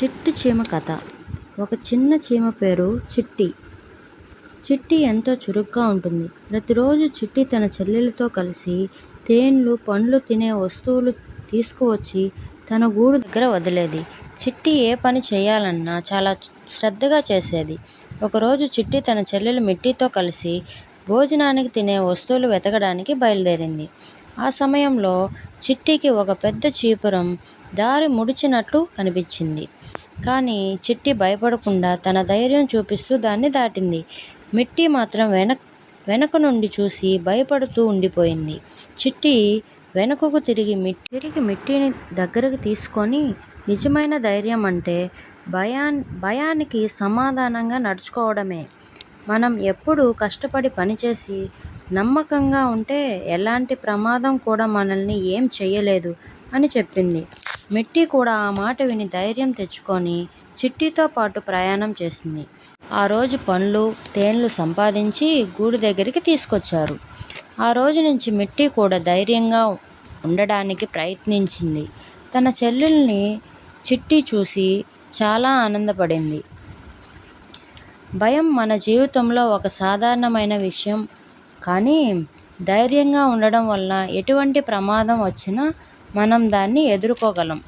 చిట్టి చీమ కథ. ఒక చిన్న చీమ పేరు చిట్టి. చిట్టి ఎంతో చురుగ్గా ఉంటుంది. ప్రతిరోజు చిట్టి తన చెల్లెలతో కలిసి తేన్లు, పండ్లు తినే వస్తువులు తీసుకువచ్చి తన గూడు దగ్గర వదిలేది. చిట్టి ఏ పని చేయాలన్నా చాలా శ్రద్ధగా చేసేది. ఒకరోజు చిట్టి తన చెల్లెలు మిట్టితో కలిసి భోజనానికి తినే వస్తువులు వెతకడానికి బయలుదేరింది. ఆ సమయంలో చిట్టికి ఒక పెద్ద చీపురం దారి ముడిచినట్లు కనిపించింది. కానీ చిట్టి భయపడకుండా తన ధైర్యం చూపిస్తూ దాన్ని దాటింది. మిట్టి మాత్రం వెనక నుండి చూసి భయపడుతూ ఉండిపోయింది. చిట్టి వెనుకకు తిరిగి మిట్టిని దగ్గరకు తీసుకొని, నిజమైన ధైర్యం అంటే భయానికి సమాధానంగా నడుచుకోవడమే. మనం ఎప్పుడూ కష్టపడి పనిచేసి నమ్మకంగా ఉంటే ఎలాంటి ప్రమాదం కూడా మనల్ని ఏం చెయ్యలేదు అని చెప్పింది. మిట్టి కూడా ఆ మాట విని ధైర్యం తెచ్చుకొని చిట్టితో పాటు ప్రయాణం చేసింది. ఆ రోజు పండ్లు, తేన్లు సంపాదించి గూడు దగ్గరికి తీసుకొచ్చారు. ఆ రోజు నుంచి మిట్టి కూడా ధైర్యంగా ఉండడానికి ప్రయత్నించింది. తన చెల్లెల్ని చిట్టి చూసి చాలా ఆనందపడింది. భయం మన జీవితంలో ఒక సాధారణమైన విషయం, కానీ ధైర్యంగా ఉండడం వల్ల ఎటువంటి ప్రమాదం వచ్చినా మనం దాన్ని ఎదుర్కోగలం.